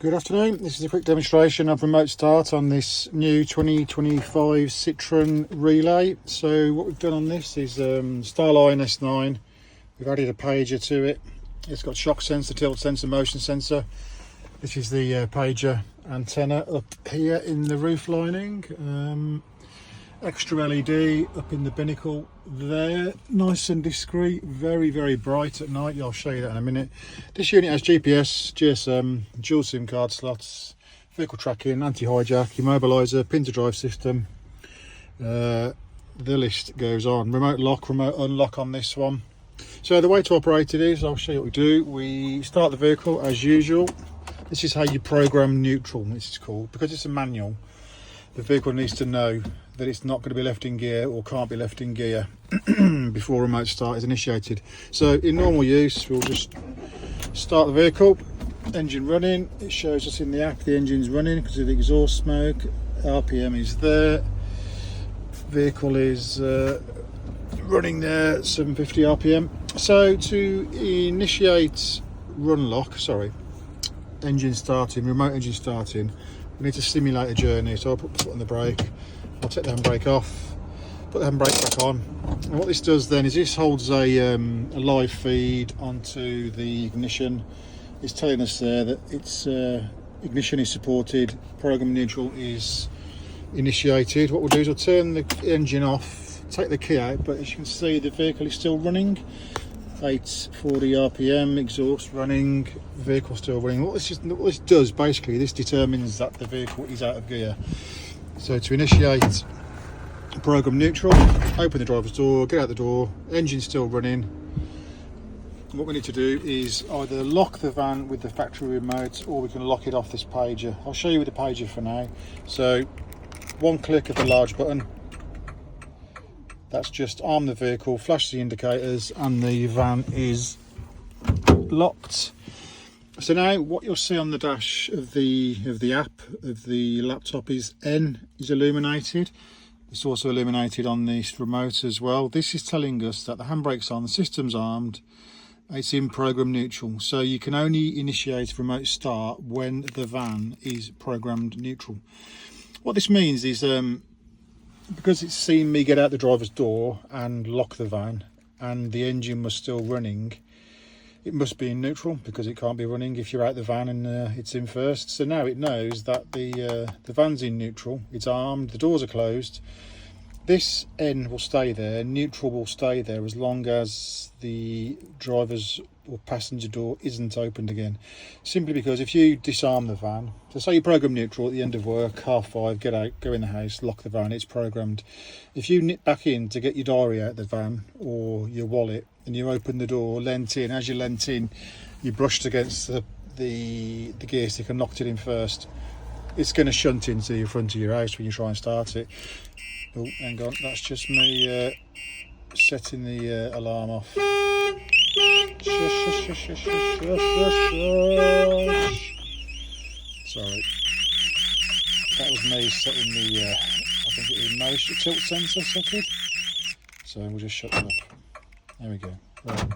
Good afternoon, this is a quick demonstration of remote start on this new 2025 Citroen Relay. So what we've done on this is StarLine S9. We've added a pager to it. It's got shock sensor, tilt sensor, motion sensor. This is the pager antenna up here in the roof lining. Extra LED up in the binnacle there, nice and discreet, very bright at night. I'll show you that in a minute. This unit has GPS, GSM, dual SIM card slots, vehicle tracking, anti-hijack, immobiliser, pin to drive system. The list goes on. Remote lock, remote unlock on this one. So the way to operate it is, I'll show you what we do. We start the vehicle as usual. This is how you program neutral, this is called, because it's a manual. The vehicle needs to know that it's not going to be left in gear or can't be left in gear before remote start is initiated. So in normal use, we'll just start the vehicle, engine running. It shows us in the app the engine's running because of the exhaust smoke. RPM is there. Vehicle is running there, 750 RPM. So to initiate engine starting, remote engine starting, we need to simulate a journey. So I'll put the foot on the brake, I'll take the handbrake off, put the handbrake back on. And what this does then is this holds a live feed onto the ignition. It's telling us there that it's ignition is supported, program neutral is initiated. What we'll do is we'll turn the engine off, take the key out, but as you can see the vehicle is still running. 840 RPM, exhaust running, vehicle still running. What this does basically, this determines that the vehicle is out of gear. So to initiate program neutral, open the driver's door, get out the door, engine still running. What we need to do is either lock the van with the factory remote or we can lock it off this pager. I'll show you with the pager for now. So one click of the large button. That's just arm the vehicle, flash the indicators, and the van is locked. So now what you'll see on the dash of the app of the laptop is N is illuminated. It's also illuminated on this remote as well. This is telling us that the handbrake's on, the system's armed, it's in program neutral. So you can only initiate remote start when the van is programmed neutral. What this means is because it's seen me get out the driver's door and lock the van and the engine was still running, it must be in neutral because it can't be running if you're out the van and it's in first. So now it knows that the van's in neutral, it's armed, the doors are closed. This N will stay there, neutral will stay there as long as the driver's or passenger door isn't opened again. Simply because if you disarm the van, so say you program neutral at the end of work, 5:30, get out, go in the house, lock the van, it's programmed. If you nip back in to get your diary out of the van or your wallet and you open the door, leant in, as you leant in, you brushed against the gear stick and knocked it in first, it's going to shunt into the front of your house when you try and start it. Oh, hang on, that's just me setting the alarm off. Sorry, that was me setting the I think it was motion tilt sensor setting. So we'll just shut that up. There we go. Right.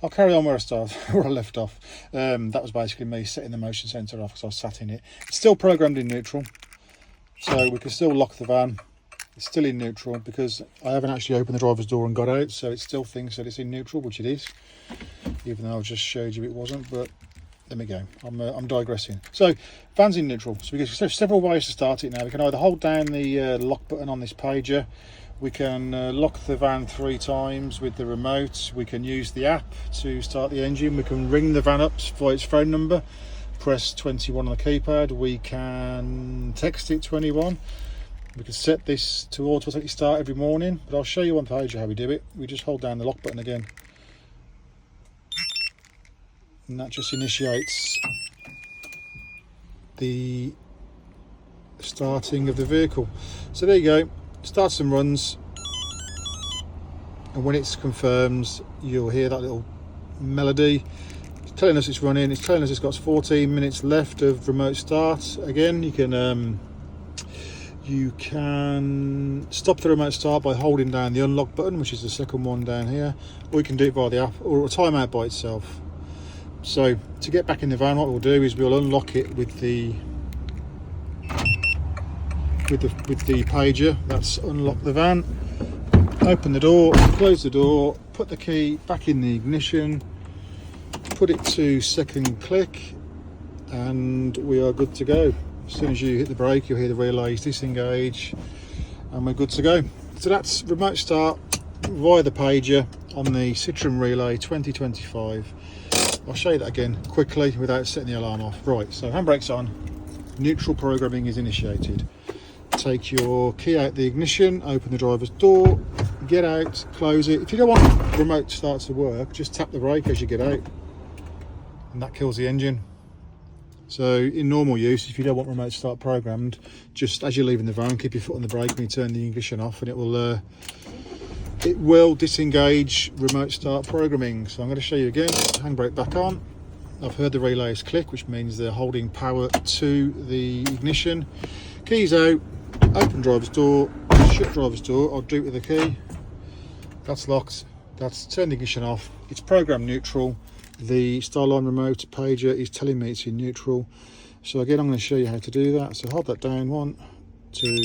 I'll carry on where I left off. That was basically me setting the motion sensor off because I was sat in it. It's still programmed in neutral, so we can still lock the van. It's still in neutral because I haven't actually opened the driver's door and got out, so it still thinks that it's in neutral, which it is, even though I just showed you it wasn't. But there we go, I'm digressing. So van's in neutral, so we have several ways to start it now. We can either hold down the lock button on this pager, we can lock the van 3 times with the remote, we can use the app to start the engine, we can ring the van up for its phone number, press 21 on the keypad, we can text it 21. We can set this to automatically start every morning, but I'll show you on the page how we do it. We just hold down the lock button again, and that just initiates the starting of the vehicle. So there you go, starts and runs, and when it's confirmed, you'll hear that little melody. It's telling us it's running. It's telling us it's got 14 minutes left of remote start. Again, you can stop the remote start by holding down the unlock button, which is the second one down here, or you can do it via the app or a timeout by itself. So to get back in the van, what we'll do is we'll unlock it with the pager. That's unlock the van, open the door, close the door, put the key back in the ignition, put it to second click, and we are good to go. As soon as you hit the brake, you'll hear the relays disengage, and we're good to go. So that's remote start via the pager on the Citroen Relay 2025. I'll show you that again quickly without setting the alarm off. Right, so handbrake's on, neutral programming is initiated. Take your key out the ignition, open the driver's door, get out, close it. If you don't want remote start to work, just tap the brake as you get out, and that kills the engine. So in normal use, if you don't want remote start programmed, just as you're leaving the van, keep your foot on the brake when you turn the ignition off, and it will disengage remote start programming. So I'm going to show you again. Handbrake back on. I've heard the relays click, which means they're holding power to the ignition. Keys out, open driver's door, shut driver's door. I'll do it with the key. That's locked. That's turned the ignition off. It's program neutral. The StarLine remote pager is telling me it's in neutral. So again, I'm going to show you how to do that. So hold that down, 1, 2,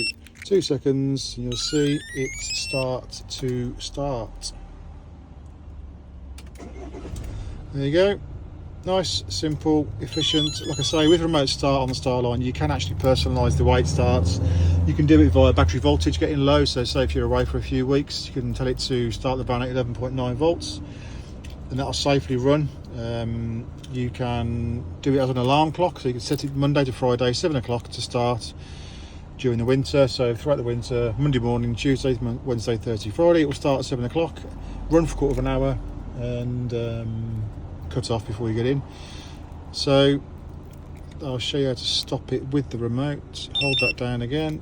2 seconds, and you'll see it start to start. There you go. Nice, simple, efficient. Like I say, with remote start on the StarLine, you can actually personalise the way it starts. You can do it via battery voltage getting low. So say if you're away for a few weeks, you can tell it to start the van at 11.9 volts, and that'll safely run. You can do it as an alarm clock, so you can set it Monday to Friday, 7 o'clock to start during the winter. So throughout the winter, Monday morning, Tuesday, Wednesday, Thursday, Friday, it will start at 7 o'clock, run for a quarter of an hour, and cut off before you get in. So I'll show you how to stop it with the remote. Hold that down again,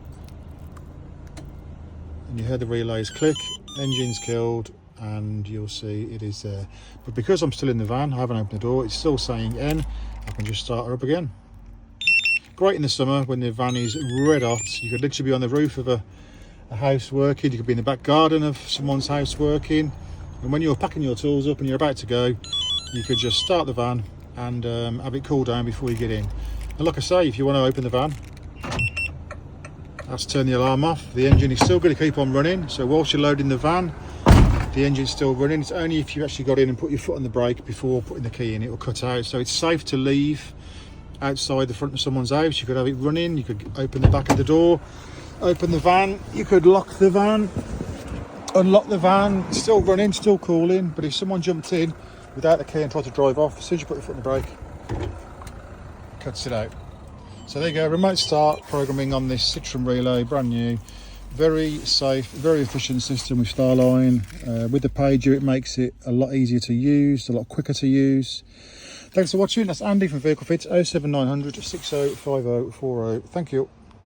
and you hear the relays click, engine's killed, and you'll see it is there. But because I'm still in the van, I haven't opened the door, it's still saying N. I can just start her up again. Great in the summer when the van is red hot. You could literally be on the roof of a house working, you could be in the back garden of someone's house working, and when you're packing your tools up and you're about to go, you could just start the van and have it cool down before you get in. And like I say, if you want to open the van, that's turn the alarm off. The engine is still going to keep on running, so whilst you're loading the van, the engine's still running. It's only if you actually got in and put your foot on the brake before putting the key in, it will cut out. So it's safe to leave outside the front of someone's house. You could have it running, you could open the back of the door, open the van, you could lock the van, unlock the van, it's still running, still cooling. But if someone jumped in without the key and tried to drive off, as soon as you put the foot on the brake, it cuts it out. So there you go, remote start programming on this Citroen Relay, brand new. Very safe, very efficient system with StarLine. With the pager, it makes it a lot easier to use, a lot quicker to use. Thanks for watching. That's Andy from Vehicle Fit, 07900 605040. Thank you.